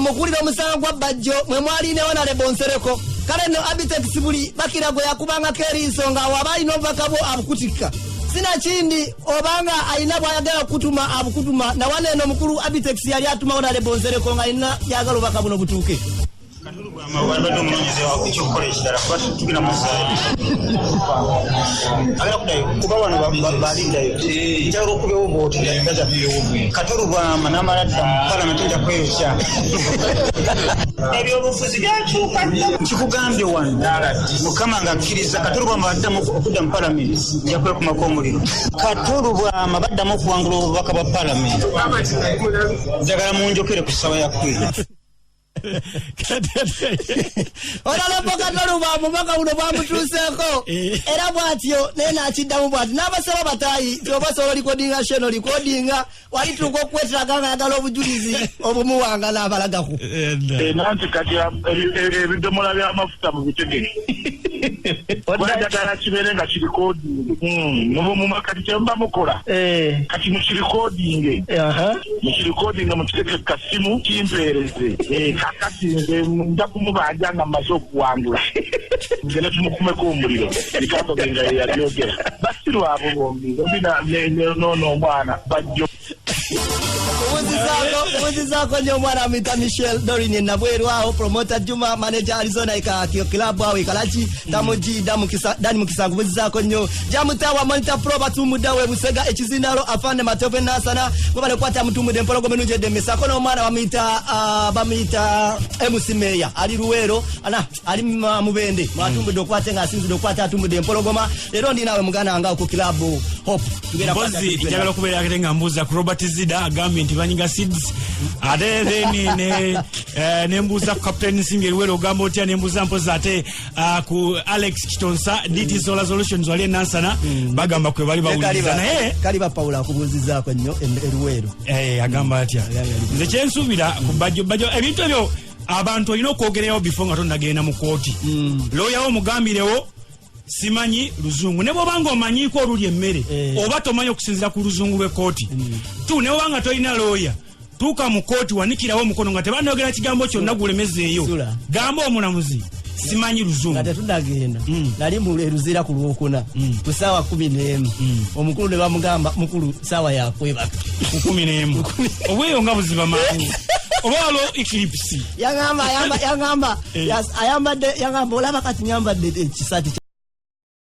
mukulira omusango gwa Bajjo mwe mwali ne Honorable Nsereko kale no Abitex buli bakira gwe yakubangako eriiso nga awo abalina obubaka bwo abukutikka sina kindi obanga alina bwayagala okutuma abukutuma na wane eno mukulu Abitex yali atuma Honorable Nsereko nga alina yagala obubaka buno butuuke Abadde omunoonyeze wa ekyokukola ekirala kuba tugenda mu ssaala agala kuddayo kuba wano balindayo njagala okubeewo booti Katolubwama n'amala dda mu palamenti nja kweyokya ebyobufuzi byakyuka kikugambye wano Mukama ng'akkiriza Katolubwama baddamu okudda mu palamenti nja kwekumako omuliro Katolubwama baddamu okuwangula obubaka bwa palamenti njagala munjokere ku ssawa ya kwezi Honorable Katolubwama omubaka buno bwamutuuseeko era bw'atyo naye n'akiddamu bw'ati n'abasaba bataayi tiobasobola likodinga sheno likodinga walituuka okweteraga nga yagala obujulizi obumuwanga n'abalagako nanti kati ebidomola by'amafuta mu bitegeke kwayagala kibeere nga kirikodinge mumakati kyemba mukola kati mukirikodinge mukirikodinge mukitegeke kasimu kimpeereze kakati nze nja kumubanja nga mmaze okuwangula ngene tumukumeko omuliro ikasoge nga yabyogera basirwa abo bombi nono omwana Bajjo Uwezizako nyo mwana amita Michelle Dorini nabweru aho promoter Juma manager Arizona ikakio kilabu aho ikalachi tamuji dani mukisangu uwezizako nyo jamutawa monitor pro batumudawe busega echizinalo afande matope nasana mwabale kwata mtumude mpologo menuje demesa kono mwana bamita emusimeya ali ruwero ali mubende mwatumude okwate nga asinzu okwata atumude mpologoma lero ndi nawe mugana anga ku kilabu hope tugera kwata njagala kubeera akatenga mbuza ku Robert Zida agambe nti banyiga seeds ate then nembuza ku Captain Singe Luwero ogamba otya nembuza mpoza ate ku Alex Kitonsa DT Solar Solutions wali nansana bagamba kwe bali bawuliza naye kali bapawula akubuzizaako nnyo Luwero agamba atya nze kyensuubira ku Bajjo ebintu ebyo abantu olina okwogererawo before nga tonnagenda mu kooti looyawo mugambirewo simanyi luzungu ne bw'obanga omanyiiko oluli emmere oba tomanyi okusinzira ku luzungu lw'ekkooti tu ne bw'obanga tolina looya tuuka mu kooti wanikirawo omukono nga tebanayogera kigambo kyonna gulemezeeyo gamba omulamuzi simanyi luzungu nga tetudagenda nali mu Luzira ku Lwokuna ku ssaawa 11 omukulu ne bamugamba mukulu ssaawa yakwebaka ku 11 obweyo nga buziba mangu oba walo eclipse yangamba olaba kati nyambadde ekisati